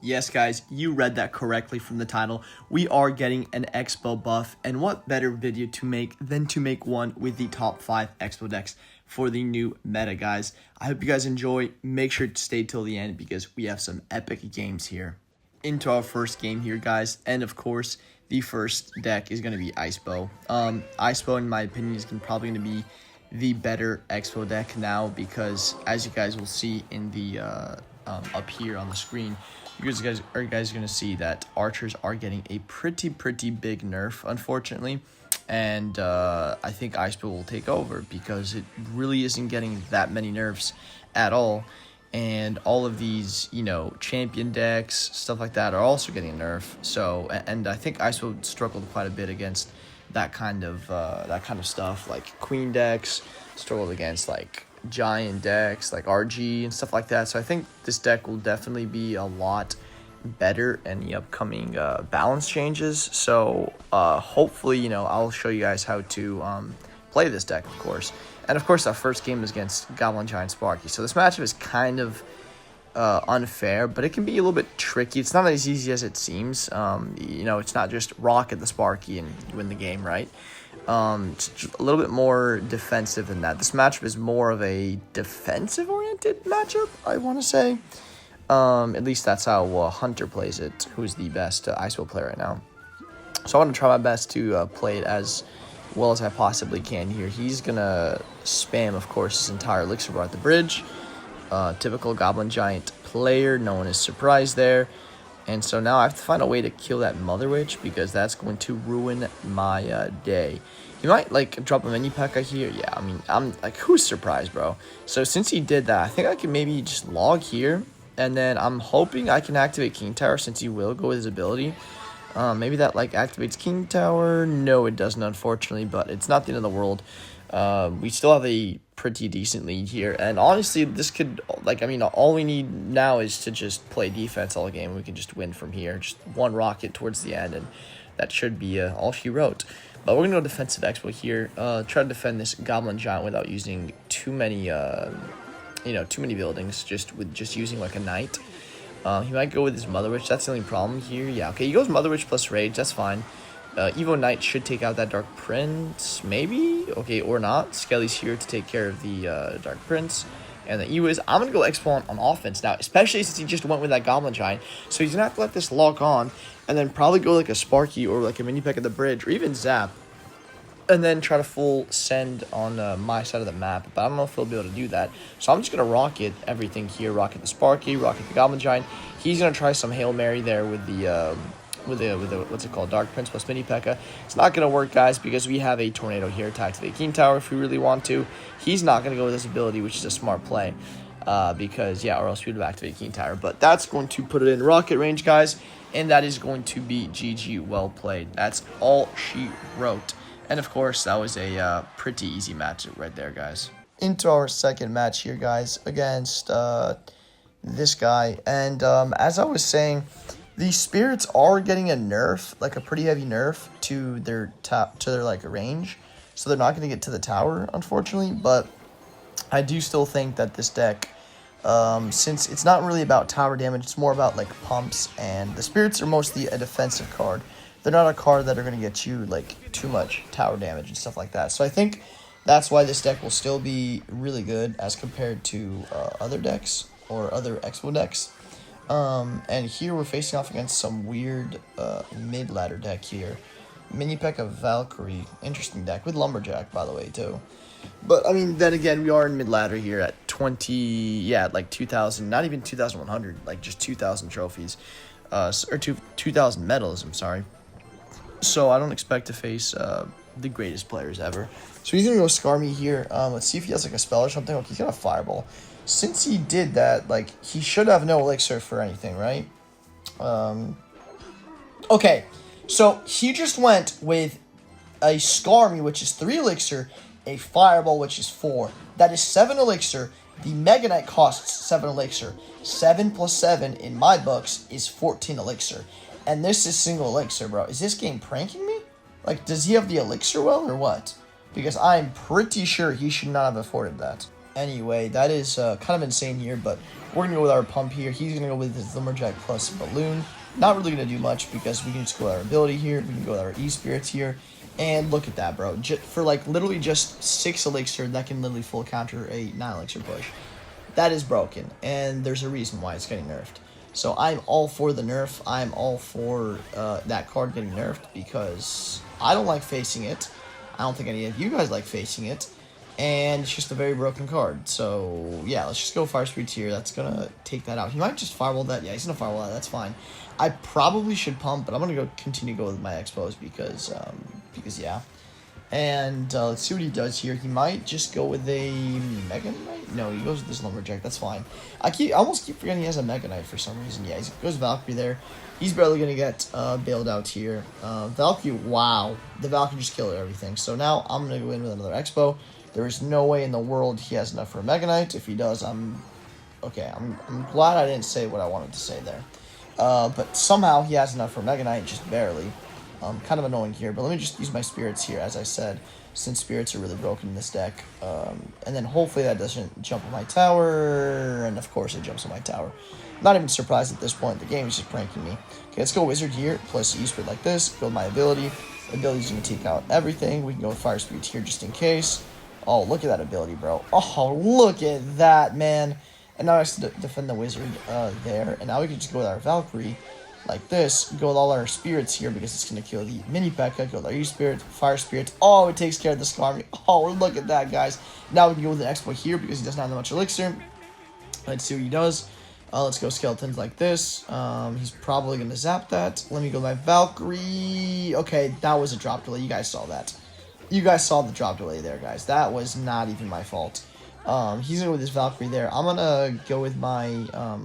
Yes, guys, you read that correctly from the title. We are getting an Xbow buff, and what better video to make than to make one with the top 5 Xbow decks for the new meta, guys. I hope you guys enjoy. Make sure to stay till the end because we have some epic games here. Into our first game here, guys, and of course, the first deck is going to be Xbow. Xbow, in my opinion, is probably going to be the better Xbow deck now because, as you guys will see in the up here on the screen, you guys are going to see that archers are getting a pretty big nerf, unfortunately, and I think Xbow will take over because it really isn't getting that many nerfs at all. And all of these, champion decks, stuff like that, are also getting a nerf. So, and I think Xbow struggled quite a bit against that kind of stuff, like queen decks, struggled against like giant decks, like RG and stuff like that. So I think this deck will definitely be a lot better in the upcoming balance changes. So hopefully, I'll show you guys how to play this deck, of course. And, of course, our first game is against Goblin Giant Sparky. So this matchup is kind of unfair, but it can be a little bit tricky. It's not as easy as it seems. It's not just rocket the Sparky and you win the game, right? It's a little bit more defensive than that. This matchup is more of a defensive-oriented matchup, I want to say. At least that's how Hunter plays it, who's the best Icewell player right now. So I want to try my best to play it as well as I possibly can here. He's gonna spam, of course, his entire elixir bar at the bridge. Typical Goblin Giant player. No one is surprised there. And so now I have to find a way to kill that Mother Witch because that's going to ruin my day. He might drop a mini P.E.K.K.A here. Yeah, I mean, I'm like, who's surprised, bro? So since he did that, I think I can maybe just log here, and then I'm hoping I can activate King Tower since he will go with his ability. Maybe that activates King Tower. No, it doesn't, unfortunately, but it's not the end of the world. We still have a pretty decent lead here, and honestly, this could all we need now is to just play defense all game. We can just win from here, just one rocket towards the end, and that should be all she wrote. But we're gonna go defensive Xbow here. Try to defend this Goblin Giant without using too many buildings. Just using like a knight. He might go with his Mother Witch. That's the only problem here. Yeah, okay, he goes Mother Witch plus Rage. That's fine. Evo Knight should take out that Dark Prince, maybe? Okay, or not. Skelly's here to take care of the Dark Prince. And the Evo is... I'm going to go Xbow on offense now, especially since he just went with that Goblin Giant. So he's going to have to let this lock on, and then probably go like a Sparky or like a mini P.E.K.K.A at the bridge, or even Zap. And then try to full send on my side of the map. But I don't know if he'll be able to do that. So I'm just going to rocket everything here. Rocket the Sparky, rocket the Goblin Giant. He's going to try some Hail Mary there with the what's it called? Dark Prince plus mini P.E.K.K.A. It's not going to work, guys, because we have a Tornado here to activate King Tower if we really want to. He's not going to go with this ability, which is a smart play. Because, yeah, or else we would have activated King Tower. But that's going to put it in rocket range, guys. And that is going to be GG. Well played. That's all she wrote. And, of course, that was a pretty easy matchup right there, guys. Into our second match here, guys, against this guy. And as I was saying, the spirits are getting a nerf, like a pretty heavy nerf to their range. So they're not going to get to the tower, unfortunately. But I do still think that this deck, since it's not really about tower damage, it's more about pumps, and the spirits are mostly a defensive card. They're not a card that are going to get you too much tower damage and stuff like that. So I think that's why this deck will still be really good as compared to other decks or other Xbow decks. And here we're facing off against some weird mid-ladder deck here. Mini P.E.K.K.A Valkyrie, interesting deck, with Lumberjack, by the way, too. But, I mean, then again, we are in mid-ladder here at 2,000, not even 2,100, just 2,000 trophies. Or 2,000 medals, I'm sorry. So I don't expect to face the greatest players ever. So he's going to go Skarmy here. Let's see if he has a spell or something. Okay, he's got a Fireball. Since he did that, he should have no elixir for anything, right? Okay, so he just went with a Skarmy, which is 3 elixir, a Fireball, which is 4. That is 7 elixir. The Mega Knight costs 7 elixir. 7 plus 7, in my books, is 14 elixir. And this is single elixir, bro. Is this game pranking me? Does he have the elixir well, or what? Because I'm pretty sure he should not have afforded that. Anyway, that is kind of insane here, but We're going to go with our pump here. He's going to go with his Lumberjack plus balloon. Not really going to do much because we can just go with our ability here. We can go with our E-spirits here. And look at that, bro. For like literally just 6 elixir, that can literally full counter a 9 elixir push. That is broken, and there's a reason why it's getting nerfed. So I'm all for the nerf. I'm all for that card getting nerfed because I don't like facing it. I don't think any of you guys like facing it. And it's just a very broken card. So, yeah, let's just go Fire Spirits here. That's going to take that out. He might just Fireball that. Yeah, he's going to Fireball that. That's fine. I probably should pump, but I'm going to continue to go with my Xbows because yeah. And let's see what he does here. He might just go with a Mega Knight. No, he goes with this Lumberjack. That's fine. I almost keep forgetting he has a Mega Knight for some reason. Yeah, he goes Valkyrie there. He's barely going to get bailed out here. Valkyrie, wow. The Valkyrie just killed everything. So now I'm going to go in with another Xbow. There is no way in the world he has enough for a Mega Knight. If he does, I'm glad I didn't say what I wanted to say there. But somehow he has enough for a Mega Knight, just barely. Kind of annoying here, but let me just use my spirits here, as I said, since spirits are really broken in this deck. And then hopefully that doesn't jump on my tower, and of course it jumps on my tower. Not even surprised at this point, the game is just pranking me. Okay, let's go Wizard here, plus E-Spirit like this, build my ability. Ability's going to take out everything. We can go with Fire Spirit here just in case. Oh, look at that ability, bro. Oh, look at that, man. And now I have to defend the Wizard there, and now we can just go with our Valkyrie. Like this, go with all our spirits here because it's going to kill the mini P.E.K.K.A. Go with our E-Spirit, Fire Spirit. Oh, it takes care of the Skarmy. Oh, look at that, guys. Now we can go with the Xbow here because he doesn't have that much elixir. Let's see what he does. Let's go Skeletons like this. He's probably going to zap that. Let me go my Valkyrie. Okay, that was a drop delay. You guys saw that. You guys saw the drop delay there, guys. That was not even my fault. He's going to go with his Valkyrie there. I'm going to go with my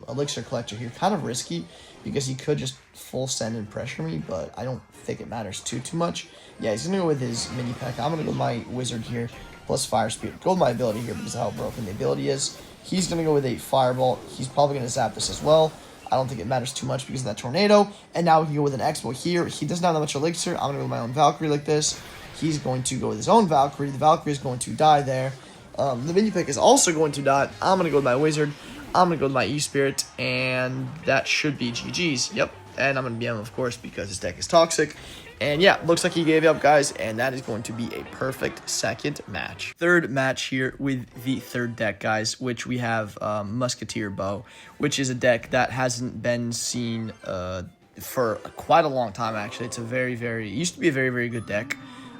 Elixir Collector here. Kind of risky because he could just full send and pressure me, but I don't think it matters too much. Yeah, he's going to go with his mini P.E.K.K.A. I'm going to go with my Wizard here plus Fire Spirit. Go with my ability here because of how broken the ability is. He's going to go with a Fireball. He's probably going to zap this as well. I don't think it matters too much because of that Tornado. And now we can go with an Xbow here. He doesn't have that much elixir. I'm going to go with my own Valkyrie like this. He's going to go with his own Valkyrie. The Valkyrie is going to die there. The mini pick is also going to die. I'm going to go with my Wizard. I'm going to go with my E-Spirit. And that should be GG's. Yep. And I'm going to BM, of course, because his deck is toxic. And yeah, looks like he gave up, guys. And that is going to be a perfect second match. Third match here with the third deck, guys, which we have Musketeer Bow, which is a deck that hasn't been seen for quite a long time, actually. It's a it used to be a very good deck.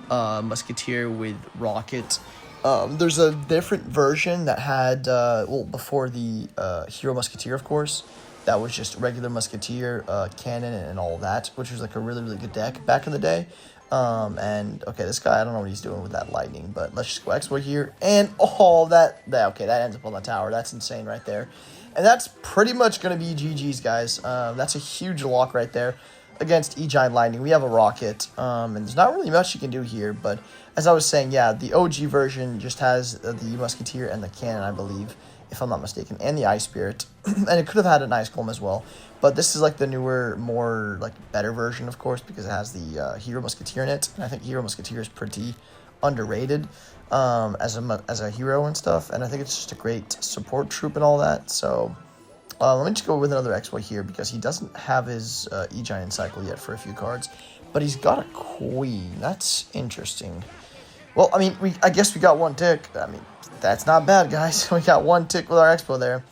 Musketeer with Rocket. There's a different version that had, well, before the Hero Musketeer, of course. That was just regular Musketeer, cannon, and all that, which was like a really good deck back in the day. And, okay, this guy, I don't know what he's doing with that lightning, but let's just go Xbow here. And, oh, okay, that ends up on the tower. That's insane right there. And that's pretty much going to be GG's, guys. That's a huge lock right there against E-Giant Lightning. We have a Rocket, and there's not really much you can do here, but as I was saying, yeah, the OG version just has the Musketeer and the cannon, I believe, if I'm not mistaken, and the Ice Spirit, and it could have had an Ice Golem as well, but this is like the newer, more like better version, of course, because it has the Hero Musketeer in it, and I think Hero Musketeer is pretty underrated as a hero and stuff, and I think it's just a great support troop and all that. So let me just go with another Xbow here because he doesn't have his E-Giant cycle yet for a few cards, but he's got a Queen. That's interesting. Well, I mean, I guess we got one tick. I mean, that's not bad, guys. We got one tick with our Xbow there.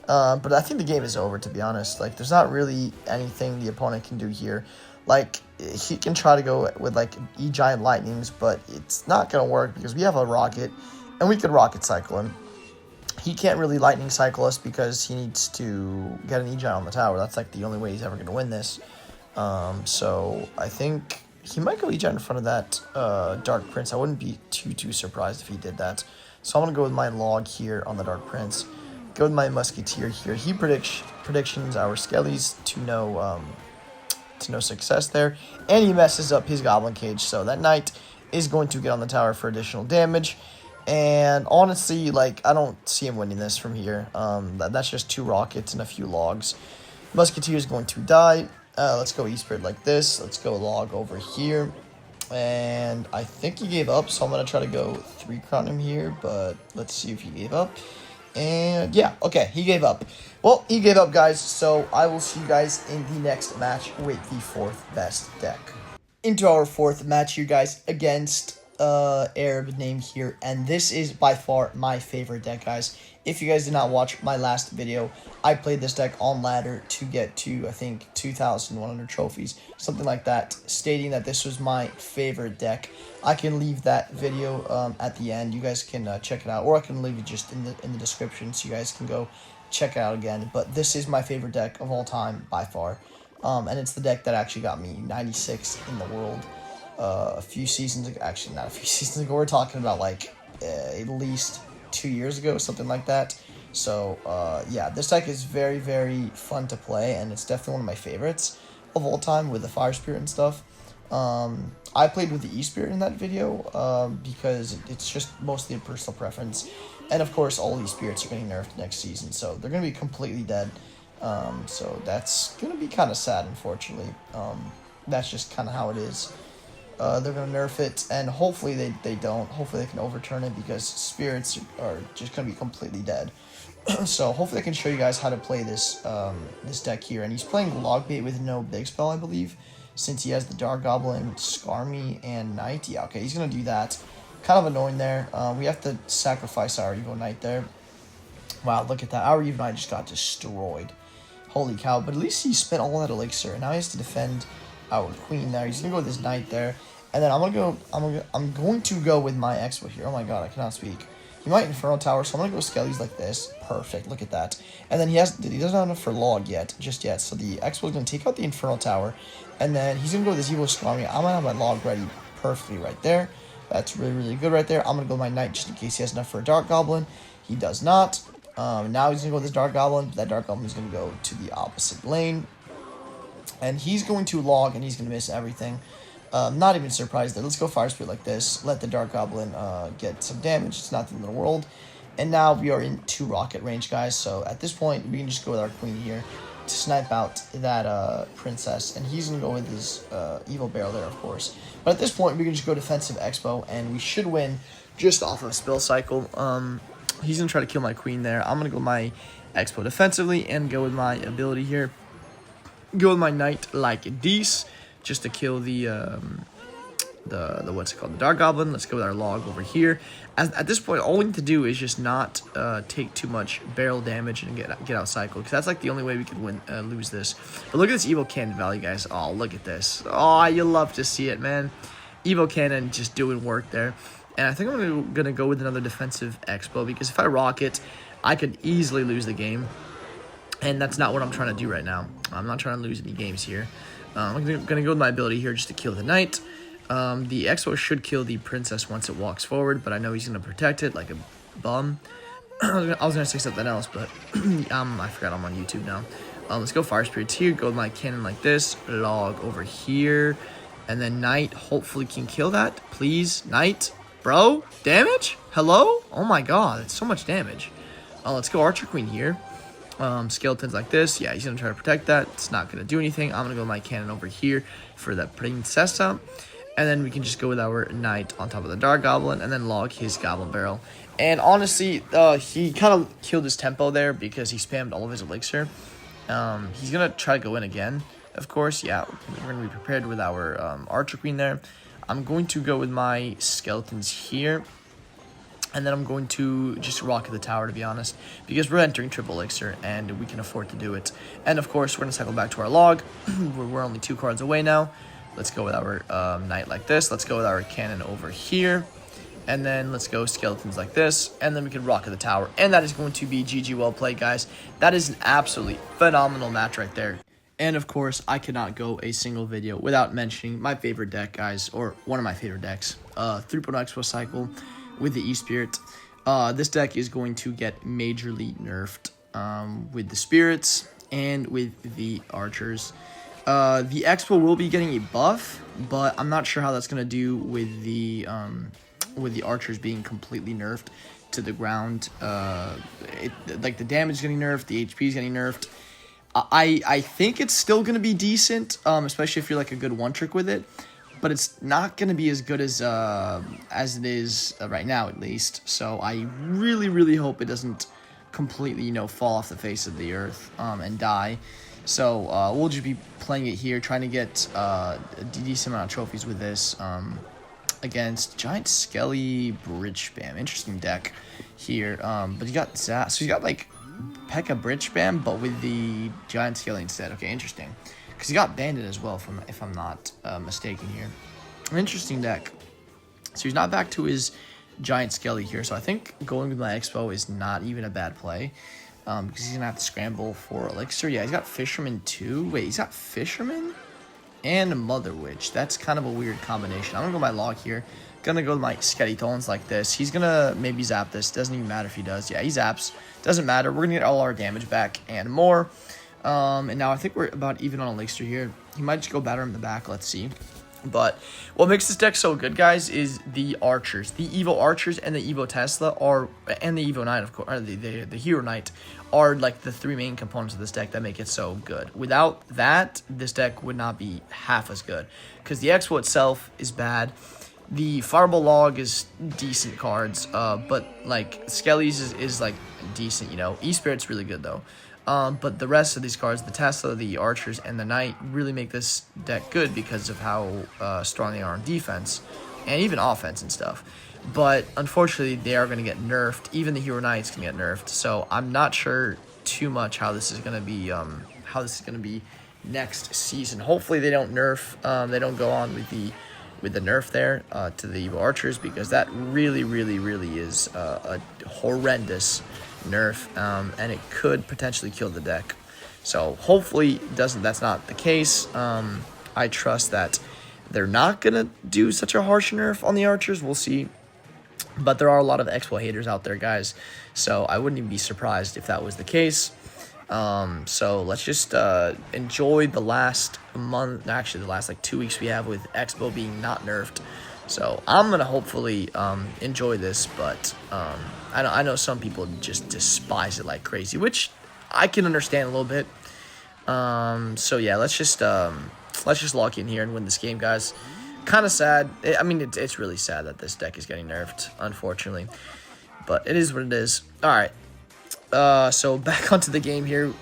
But I think the game is over, to be honest. Like, there's not really anything the opponent can do here. Like, he can try to go with, like, E-Giant Lightnings, but it's not going to work because we have a Rocket, and we could Rocket cycle him. He can't really Lightning cycle us because he needs to get an E-Giant on the tower. That's, like, the only way he's ever going to win this. So I think he might go E-Giant in front of that Dark Prince. I wouldn't be too surprised if he did that. So I'm going to go with my log here on the Dark Prince. Go with my Musketeer here. He predictions our Skellies to no success there. And he messes up his Goblin Cage. So that Knight is going to get on the tower for additional damage. And honestly, like, I don't see him winning this from here. That's just 2 Rockets and a few logs. Musketeer is going to die. Let's go E-Spirit like this. Let's go log over here. And I think he gave up, so I'm going to try to go 3 crown him here, but let's see if he gave up. And yeah, okay, he gave up. Well, he gave up, guys, so I will see you guys in the next match with the fourth best deck. Into our fourth match here, guys, against Arab name here, and this is by far my favorite deck, guys. If you guys did not watch my last video, I played this deck on ladder to get to, I think, 2,100 trophies, something like that, stating that this was my favorite deck. I can leave that video at the end. You guys can check it out, or I can leave it just in the description so you guys can go check it out again. But this is my favorite deck of all time by far, and it's the deck that actually got me 96 in the world. A few seasons ago, actually not a few seasons ago, we're talking about like at least 2 years ago, something like that. So yeah, this deck is very, very fun to play, and it's definitely one of my favorites of all time with the Fire Spirit and stuff. I played with the E-Spirit in that video because it's just mostly a personal preference, and of course all these spirits are getting nerfed next season, so they're going to be completely dead. So that's going to be kind of sad, unfortunately. That's just kind of how it is. They're going to nerf it, and hopefully they don't. Hopefully they can overturn it, because spirits are just going to be completely dead. So hopefully I can show you guys how to play this this deck here. And he's playing Logbait with no big spell, I believe, since he has the Dark Goblin, Skarmy, and Knight. Yeah, okay, he's going to do that. Kind of annoying there. We have to sacrifice our Evo Knight there. Wow, look at that. Our Evo Knight just got destroyed. Holy cow. But at least he spent all that elixir, and now he has to defend our queen there. He's gonna go with his knight there, and then I'm going to go with my Xbow here. Oh my god, I cannot speak. He might Inferno Tower, so I'm gonna go Skellies like this. Perfect. Look at that. And then he doesn't have enough for log just yet. So the Xbow is gonna take out the Inferno Tower, and then he's gonna go with his Evil Skarmy. I'm gonna have my log ready perfectly right there. That's really, really good right there. I'm gonna go with my knight just in case he has enough for a Dark Goblin. He does not. Now he's gonna go with this Dark Goblin. But that Dark Goblin is gonna go to the opposite lane. And he's going to log, and he's going to miss everything. Not even surprised there. Let's go Fire Spirit like this. Let the Dark Goblin get some damage. It's not the end of the world. And now we are in 2 rocket range, guys. So at this point, we can just go with our queen here to snipe out that princess. And he's going to go with his evil barrel there, of course. But at this point, we can just go defensive Xbow, and we should win just off of spell cycle. He's going to try to kill my queen there. I'm going to go my Xbow defensively and go with my ability here. Go with my knight like this, just to kill the what's it called, the Dark Goblin. Let's go with our log over here. At this point, all we need to do is just not take too much barrel damage and get out cycle, because that's like the only way we could win lose this. But look at this Evo Cannon value, guys. Oh, look at this. Oh, you love to see it, man. Evo Cannon just doing work there. And I think I'm gonna go with another defensive Xbow, because if I rock it, I could easily lose the game. And that's not what I'm trying to do right now. I'm not trying to lose any games here. I'm going to go with my ability here just to kill the knight. The Xbow should kill the princess once it walks forward, but I know he's going to protect it like a bum. I was going to say something else, but I forgot I'm on YouTube now. Let's go Fire Spirits here. Go with my cannon like this. Log over here. And then knight hopefully can kill that. Please, knight. Bro, damage? Hello? Oh my god, that's so much damage. Let's go Archer Queen here. Skeletons like this. Yeah, he's going to try to protect that. It's not going to do anything. I'm going to go with my cannon over here for that princessa. And then we can just go with our knight on top of the Dark Goblin and then log his Goblin Barrel. And honestly, he kind of killed his tempo there because he spammed all of his elixir. He's going to try to go in again, of course. Yeah, we're going to be prepared with our Archer Queen there. I'm going to go with my skeletons here. And then I'm going to just rocket the tower, to be honest, because we're entering triple elixir, and we can afford to do it. And, of course, we're going to cycle back to our log. We're only 2 cards away now. Let's go with our knight like this. Let's go with our cannon over here. And then let's go skeletons like this. And then we can rocket the tower. And that is going to be GG well played, guys. That is an absolutely phenomenal match right there. And, of course, I could not go a single video without mentioning my favorite deck, guys, or one of my favorite decks, 3.0 Expo Cycle. With the E-Spirit. This deck is going to get majorly nerfed with the Spirits and with the Archers. The Xbow will be getting a buff, but I'm not sure how that's going to do with the Archers being completely nerfed to the ground. Like the damage is getting nerfed, the HP is getting nerfed. I think it's still going to be decent, especially if you're like a good one-trick with it. But it's not going to be as good as it is right now, at least. So I really, really hope it doesn't completely, you know, fall off the face of the earth and die. So we'll just be playing it here, trying to get a decent amount of trophies with this against Giant Skelly Bridge Spam. Interesting deck here. But you got Zap. So you got like P.E.K.K.A. Bridge Spam, but with the Giant Skelly instead. Okay, interesting. Because you got Bandit as well, if I'm not mistaken here. An interesting deck. So he's not back to his Giant Skelly here. So I think going with my Xbow is not even a bad play. Because he's going to have to scramble for Elixir. Yeah, he's got Fisherman too. Wait, he's got Fisherman and Mother Witch. That's kind of a weird combination. I'm going to go my log here. Gonna go with my Skeletons like this. He's gonna maybe zap this. Doesn't even matter if he does. Yeah, he zaps. Doesn't matter. We're gonna get all our damage back and more. And now I think we're about even on Elixir here. He might just go batter him in the back. Let's see. But what makes this deck so good, guys, is the archers. The Evo Archers and the Evo Tesla and the Evo Knight, of course, or the Hero Knight are like the three main components of this deck that make it so good. Without that, this deck would not be half as good. Because the Xbow itself is bad. The Fireball Log is decent cards, but like Skelly's is like decent, you know. E-Spirit's really good though. But the rest of these cards, the Tesla, the Archers, and the Knight, really make this deck good because of how strong they are on defense and even offense and stuff. But unfortunately, they are going to get nerfed. Even the Hero Knights can get nerfed. So I'm not sure too much how this is going to be, next season. Hopefully, they don't nerf. They don't go on with the nerf there to the Evo Archers, because that really is a horrendous nerf, and it could potentially kill the deck. So hopefully that's not the case. I trust that they're not gonna do such a harsh nerf on the Archers. We'll see. But there are a lot of Xbow haters out there, guys, so I wouldn't even be surprised if that was the case. So let's just enjoy the last month, actually the last like 2 weeks we have with Xbow being not nerfed. So I'm gonna hopefully enjoy this, but I know some people just despise it like crazy, which I can understand a little bit. So yeah, let's just lock in here and win this game, guys. Kind of sad. I mean, it's really sad that this deck is getting nerfed, unfortunately, but it is what it is. All right. So back onto the game here.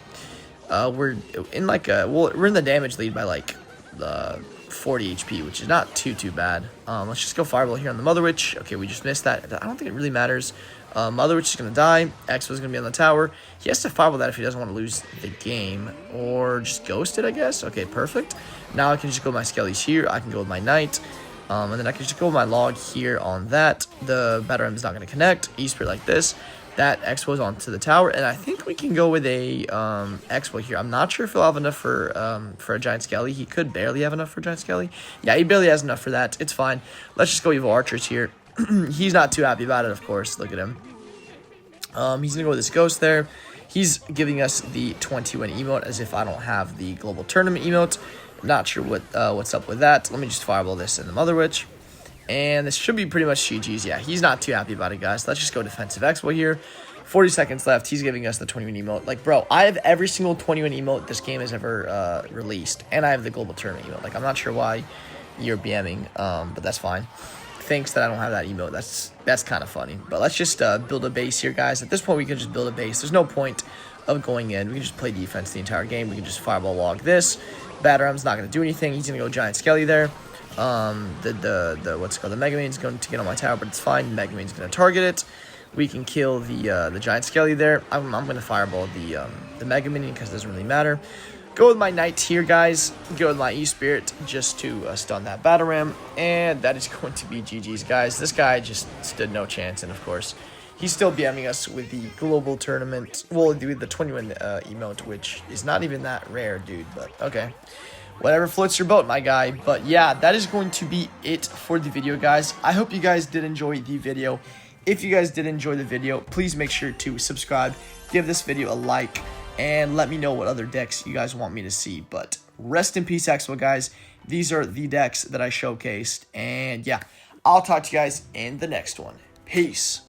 We're in like we're in the damage lead by like 40 HP, which is not too bad. Let's just go Fireball here on the Mother Witch. Okay, we just missed that. I don't think it really matters. Mother Witch is gonna die. X was gonna be on the tower. He has to Fireball that if he doesn't want to lose the game, or just ghost it, I guess. Okay, perfect. Now I can just go with my Skellies here. I can go with my Knight. And then I can just go with my log here on that. The Battle Ram is not gonna connect. E-Spirit like this. That Xbow onto the tower, and I think we can go with a Xbow here. I'm not sure if he'll have enough for a Giant Skelly. He could barely have enough for Giant Skelly. Yeah, he barely has enough for that. It's fine. Let's just go Evo Archers here. He's not too happy about it, of course. Look at him. He's gonna go with this Ghost there. He's giving us the 20-win emote as if I don't have the Global Tournament emote. Not sure what's up with that. Let me just Fireball this in the Mother Witch. And this should be pretty much GG's. Yeah, he's not too happy about it, guys. Let's just go defensive Xbow here. 40 seconds left. He's giving us the 20-win emote. Like, bro, I have every single 20-win emote this game has ever released. And I have the Global Tournament emote. Like, I'm not sure why you're BMing, but that's fine. Thinks that I don't have that emote. That's kind of funny. But let's just build a base here, guys. At this point, we can just build a base. There's no point of going in. We can just play defense the entire game. We can just Fireball Log this. Batteram's not going to do anything. He's going to go Giant Skelly there. The Mega Man's going to get on my tower, but it's fine. Mega Man's going to target it. We can kill the Giant Skelly there. I'm going to Fireball the Mega Minion because it doesn't really matter. Go with my Knight here, guys. Go with my E-Spirit just to stun that Battle Ram. And that is going to be GG's, guys. This guy just stood no chance. And, of course, he's still BMing us with the Global Tournament. Well, with the 20-win emote, which is not even that rare, dude. But, okay. Whatever floats your boat, my guy. But, yeah, that is going to be it for the video, guys. I hope you guys did enjoy the video. If you guys did enjoy the video, please make sure to subscribe. Give this video a like. And let me know what other decks you guys want me to see. But rest in peace, Xbow, guys. These are the decks that I showcased. And yeah, I'll talk to you guys in the next one. Peace.